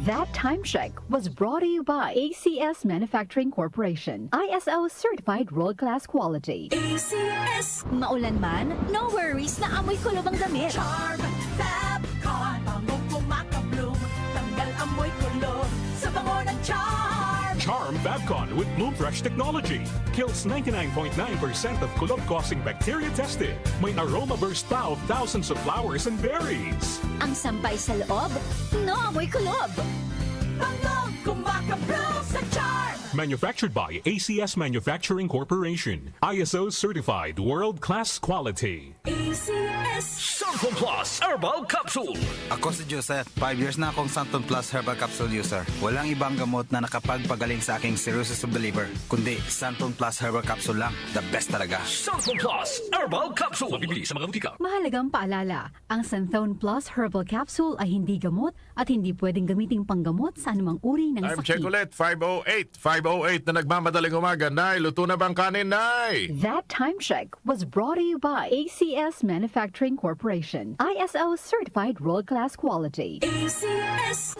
That time check was brought to you by ACS Manufacturing Corporation, ISO certified world-class quality. ACS Maulan man, no worries na amoy kulob ang damit. Charm Fabcon Bangong kumakabloom Tanggal amoy kulob Sa bango ng Charm Charm Fabcon with Bloom Fresh technology kills 99.9% of kulob-causing bacteria tested. May aroma burst pa of thousands of flowers and berries. Ang sampay sa loob, no amoy kulob. Bangong kumakabloom sa Charm Manufactured by ACS Manufacturing Corporation. ISO certified world-class quality. ACS Santon Plus Herbal Capsule. Ako si Joseph. 5 years na akong Santon Plus Herbal Capsule user. Walang ibang gamot na nakapagpagaling sa aking cirrhosis of the liver, kundi Santon Plus Herbal Capsule lang. The best talaga. Santon Plus Herbal Capsule. Mabibili sa mga butika. Mahalagang paalala, ang Santhone Plus Herbal Capsule ay hindi gamot at hindi pwedeng gamiting panggamot sa anumang uri ng Time sakit. check ulit, 5:08 na nagmamadaling umaga. Nay, luto na bang kanin, Nay? That time check was brought to you by ACS Manufacturing Corporation, ISO certified world-class quality. ACS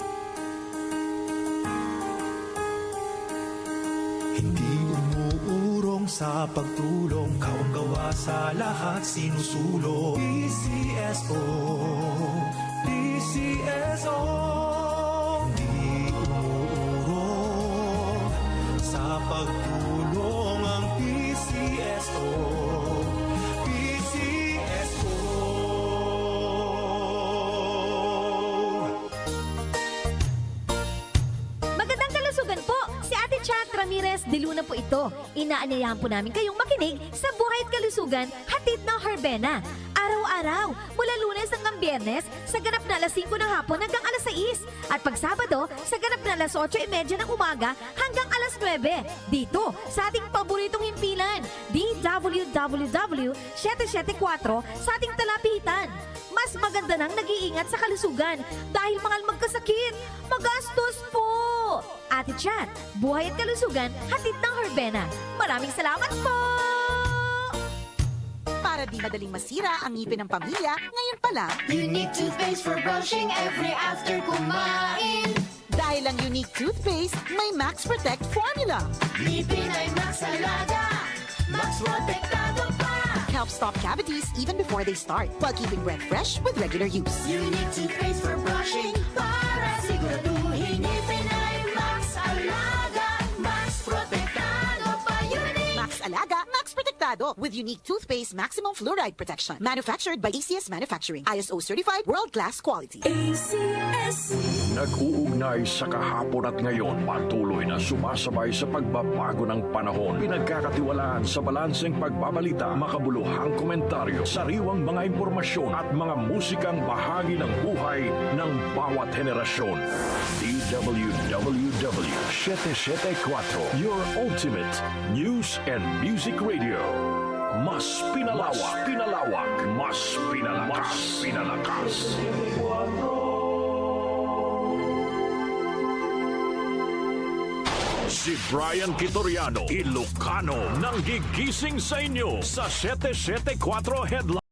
Hindi umuurong sa pagtulong, kawang gawa sa lahat sinusulong. PCSO, PCSO. Hindi umuurong sa pagtulong ang PCSO, PCSO. Magandang kalusugan po! Si Ate Chat Ramirez de Luna po ito. Inaanyayahan po namin kayong makinig sa Buhay at Kalusugan, hatid ng Herbena. Araw-araw, mula Lunes hanggang Biyernes, sa ganap na alas 5 ng hapon hanggang alas 6. At pag Sabado, sa ganap na alas 8:30 ng umaga hanggang alas 9. Dito, sa ating paboritong himpilan, DWWW 774 sa ating talapitan. Mas maganda nang nag-iingat sa kalusugan dahil mahal magkasakit. Magastos po! Ate Chat, Buhay at Kalusugan, hatid ng Herbena. Maraming salamat po! Para di madaling masira ang ngipin ng pamilya, ngayon pa lang, Unique toothpaste for brushing every after kumain dahil ang unique toothpaste, may Max Protect formula. Ngipin ay Max Alaga Max Protektado pa Helps stop cavities even before they start, while keeping breath fresh with regular use. Unique toothpaste for brushing Para siguraduhin ngipin ay Max Alaga Max Protektado pa Unique Max Alaga, Max Protectado with unique toothpaste maximum fluoride protection. Manufactured by ACS Manufacturing. ISO certified world-class quality. ACS Nag-uugnay sa kahapon at ngayon, patuloy na sumasabay sa pagbabago ng panahon. Pinagkakatiwalaan sa balanseng pagbabalita, makabuluhang komentaryo, sariwang mga impormasyon at mga musikang bahagi ng buhay ng bawat henerasyon. DWWW 774, your ultimate news and music radio. Mas pinalawak, mas pinalakas. Si Brian Kitoriano, Ilocano, nang gigising sa inyo sa 774 Headline.